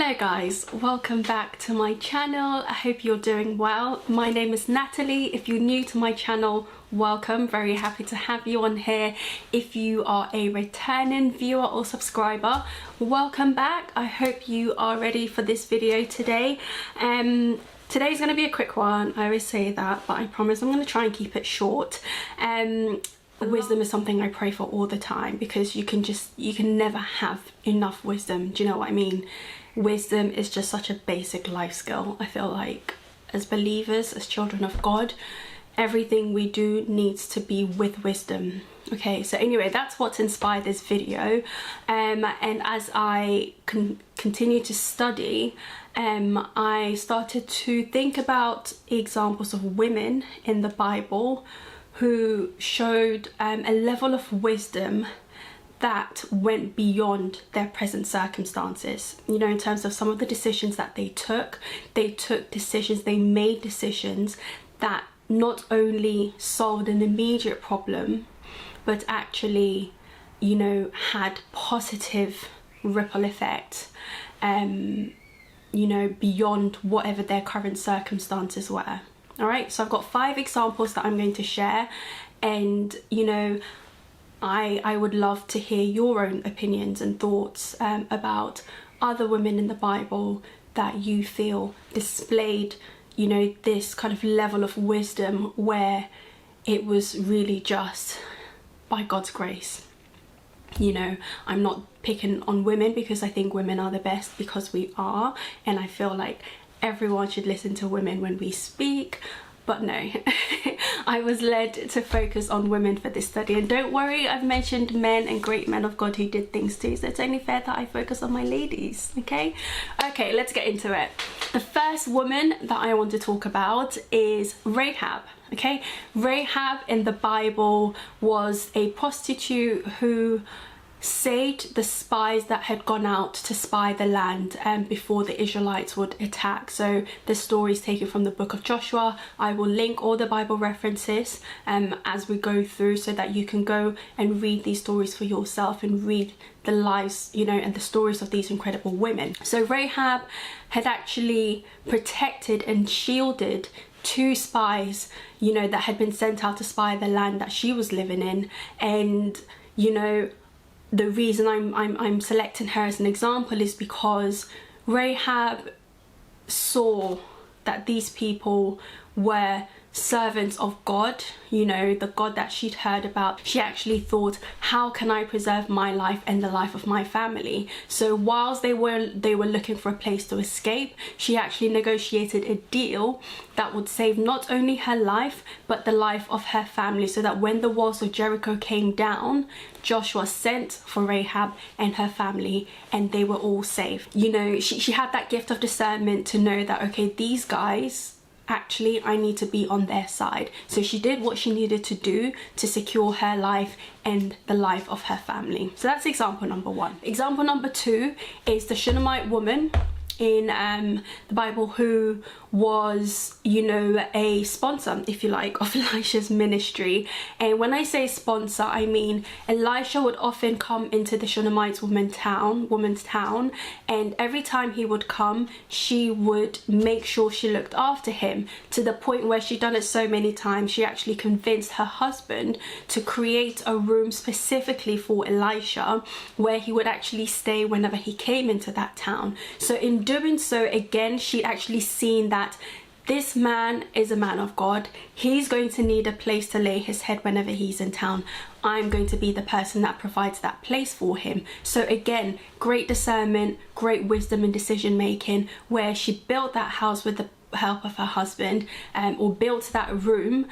Hello guys, welcome back to my channel. I hope you're doing well. My name is Natalie. If you're new to my channel, welcome. Very happy to have you on here. If you are a returning viewer or subscriber, welcome back. I hope you are ready for this video today. Today's going to be a quick one. I always say that, but I promise I'm going to try and keep it short. Wisdom is something I pray for all the time, because you can never have enough wisdom. Do you know what I mean? Wisdom is just such a basic life skill. I feel like as believers, as children of God, everything we do needs to be with wisdom. Okay, so anyway, that's what's inspired this video. And as I continue to study, I started to think about examples of women in the Bible who showed a level of wisdom that went beyond their present circumstances. You know, in terms of some of the decisions that they made decisions that not only solved an immediate problem, but actually, you know, had positive ripple effect, you know, beyond whatever their current circumstances were. All right, so I've got 5 examples that I'm going to share, and you know, I would love to hear your own opinions and thoughts about other women in the Bible that you feel displayed, you know, this kind of level of wisdom where it was really just by God's grace. You know, I'm not picking on women because I think women are the best, because we are, and I feel like everyone should listen to women when we speak. But no, I was led to focus on women for this study. And don't worry, I've mentioned men and great men of God who did things too, so it's only fair that I focus on my ladies, okay? Okay, let's get into it. The first woman that I want to talk about is Rahab, okay? Rahab in the Bible was a prostitute who saved the spies that had gone out to spy the land before the Israelites would attack. So the story is taken from the book of Joshua. I will link all the Bible references as we go through, so that you can go and read these stories for yourself and read the lives, you know, and the stories of these incredible women. So Rahab had actually protected and shielded 2 spies, you know, that had been sent out to spy the land that she was living in. And you know, the reason I'm selecting her as an example is because Rahab saw that these people were servants of God, you know, the God that she'd heard about. She actually thought, how can I preserve my life and the life of my family? So whilst they were looking for a place to escape, she actually negotiated a deal that would save not only her life but the life of her family, so that when the walls of Jericho came down, Joshua sent for Rahab and her family and they were all safe. You know, she had that gift of discernment to know that, okay, these guys, actually I need to be on their side. So she did what she needed to do to secure her life and the life of her family. So that's example number 1. Example number 2 is the Shunammite woman in the Bible, who was, you know, a sponsor, if you like, of Elisha's ministry. And when I say sponsor, I mean Elisha would often come into the Shunammite woman's town, and every time he would come, she would make sure she looked after him, to the point where she'd done it so many times she actually convinced her husband to create a room specifically for Elisha, where he would actually stay whenever he came into that town. So in doing so, again, she'd actually seen that this man is a man of God. He's going to need a place to lay his head whenever he's in town. I'm going to be the person that provides that place for him. So again, great discernment, great wisdom and decision making, where she built that house with the help of her husband, or built that room,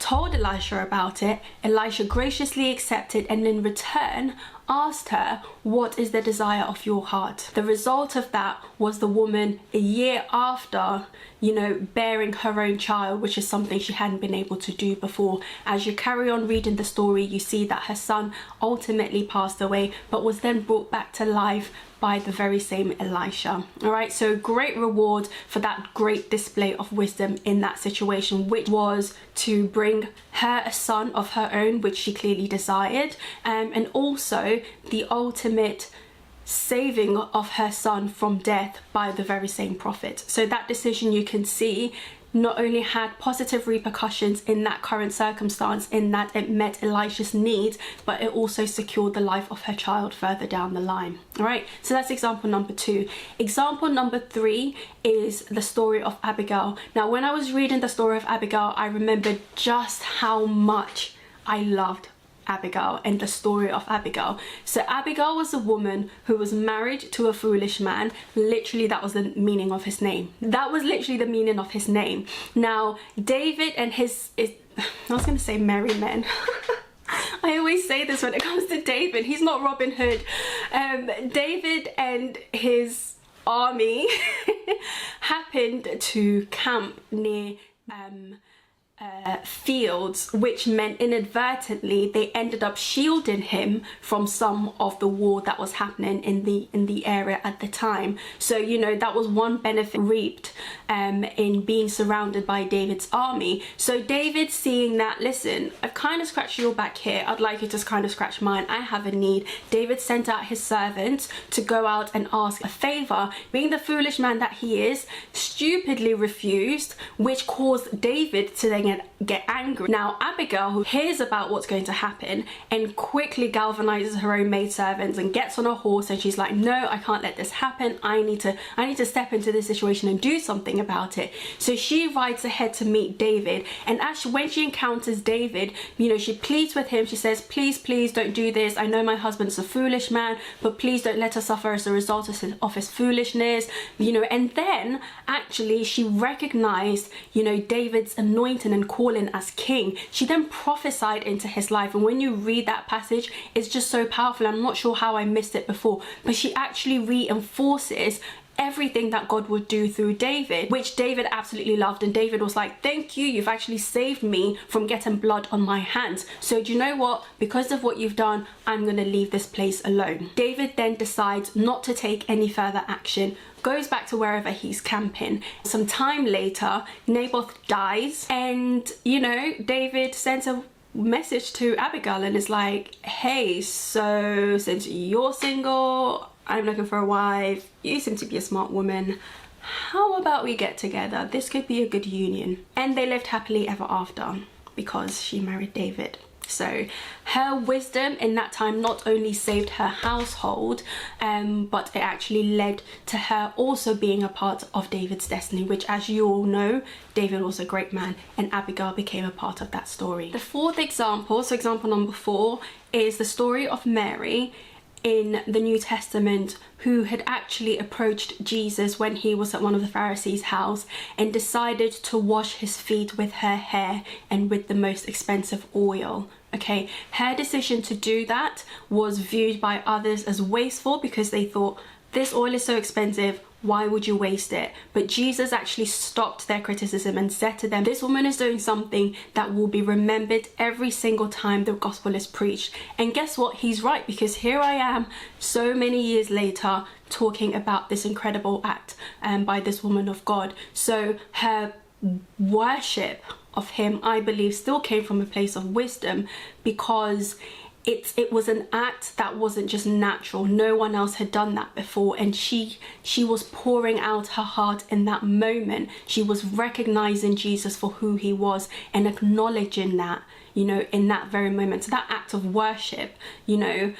told Elisha about it. Elisha graciously accepted, and in return asked her, what is the desire of your heart? The result of that was the woman, a year after, you know, bearing her own child, which is something she hadn't been able to do before. As you carry on reading the story, you see that her son ultimately passed away, but was then brought back to life by the very same Elisha. All right, so great reward for that great display of wisdom in that situation, which was to bring her a son of her own, which she clearly desired, and also the ultimate saving of her son from death by the very same prophet. So that decision, you can see, not only had positive repercussions in that current circumstance, in that it met Elijah's needs, but it also secured the life of her child further down the line. All right, so that's example number 2. Example number 3 is the story of Abigail. Now, when I was reading the story of Abigail, I remembered just how much I loved Abigail and the story of Abigail. So Abigail was a woman who was married to a foolish man. Literally, that was the meaning of his name. That was literally the meaning of his name. Now, David and I was going to say merry men. I always say this when it comes to David. He's not Robin Hood. David and his army happened to camp near fields, which meant inadvertently they ended up shielding him from some of the war that was happening in the area at the time. So, you know, that was one benefit reaped in being surrounded by David's army. So David, seeing that, listen, I've kind of scratched your back here, I'd like you to kind of scratch mine, I have a need. David sent out his servants to go out and ask a favor. Being the foolish man that he is, stupidly refused, which caused David to then get angry. Now Abigail, who hears about what's going to happen and quickly galvanizes her own maidservants and gets on a horse, and she's like, no, I can't let this happen. I need to step into this situation and do something about it. So she rides ahead to meet David, and when she encounters David, you know, she pleads with him. She says, please don't do this. I know my husband's a foolish man, but please don't let us suffer as a result of his foolishness, you know. And then actually she recognized, you know, David's anointing and calling as king. She then prophesied into his life, and when you read that passage, it's just so powerful. I'm not sure how I missed it before, but she actually reinforces everything that God would do through David, which David absolutely loved. And David was like, thank you, you've actually saved me from getting blood on my hands. So do you know what? Because of what you've done, I'm going to leave this place alone. David then decides not to take any further action, goes back to wherever he's camping. Some time later, Naboth dies, and, you know, David sends a message to Abigail and is like, hey, so since you're single, I'm looking for a wife, you seem to be a smart woman, how about we get together? This could be a good union. And they lived happily ever after because she married David. So her wisdom in that time not only saved her household, but it actually led to her also being a part of David's destiny, which, as you all know, David was a great man, and Abigail became a part of that story. The 4th example, so example number 4, is the story of Mary in the New Testament, who had actually approached Jesus when he was at one of the Pharisees' house and decided to wash his feet with her hair and with the most expensive oil. Okay, her decision to do that was viewed by others as wasteful because they thought, this oil is so expensive, why would you waste it? But Jesus actually stopped their criticism and said to them, this woman is doing something that will be remembered every single time the gospel is preached. And guess what? He's right, because here I am so many years later talking about this incredible act by this woman of God. So her worship of him, I believe, still came from a place of wisdom, because it was an act that wasn't just natural. No one else had done that before, and she was pouring out her heart in that moment. She was recognizing Jesus for who he was and acknowledging that, you know, in that very moment. So that act of worship, you know,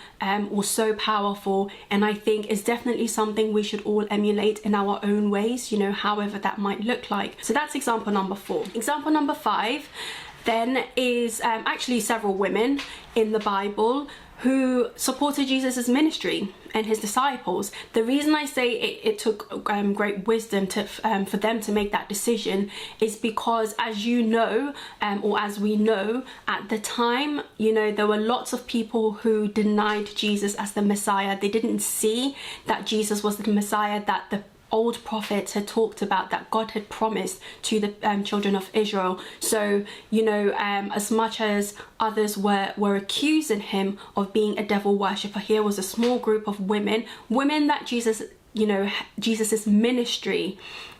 was so powerful, and I think is definitely something we should all emulate in our own ways, you know, however that might look like. So that's example number 4. Example number 5 then is actually several women in the Bible who supported Jesus's ministry and his disciples. The reason I say it took great wisdom for them to make that decision is because, as you know, or as we know, at the time, you know, there were lots of people who denied Jesus as the Messiah. They didn't see that Jesus was the Messiah that the old prophets had talked about, that God had promised to the children of Israel. So, you know, as much as others were accusing him of being a devil worshipper, here was a small group of women that Jesus, you know, Jesus's ministry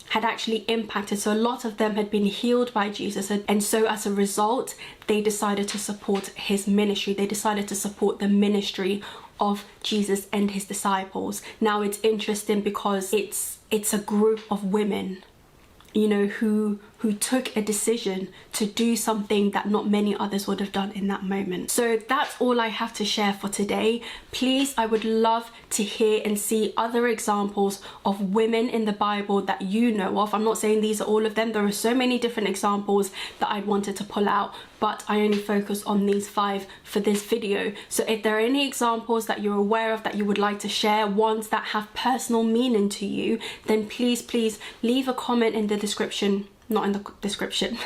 had actually impacted. So a lot of them had been healed by Jesus, and so as a result they decided to support his ministry. They decided to support the ministry of Jesus and his disciples. Now it's interesting because it's a group of women, you know, who took a decision to do something that not many others would have done in that moment. So that's all I have to share for today. Please, I would love to hear and see other examples of women in the Bible that you know of. I'm not saying these are all of them. There are so many different examples that I wanted to pull out, but I only focus on these 5 for this video. So if there are any examples that you're aware of that you would like to share, ones that have personal meaning to you, then please leave a comment in the description. Not in the description.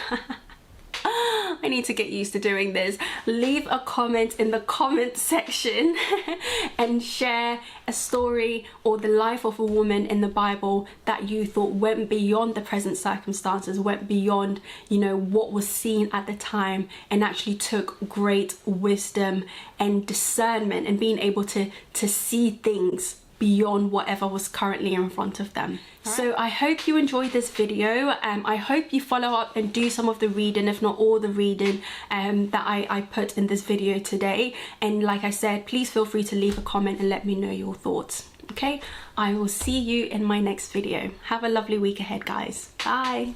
I need to get used to doing this. Leave a comment in the comment section and share a story or the life of a woman in the Bible that you thought went beyond the present circumstances, went beyond, you know, what was seen at the time, and actually took great wisdom and discernment and being able to see things beyond whatever was currently in front of them. Right. So I hope you enjoyed this video. I hope you follow up and do some of the reading, if not all the reading that I put in this video today. And like I said, please feel free to leave a comment and let me know your thoughts. Okay, I will see you in my next video. Have a lovely week ahead, guys. Bye.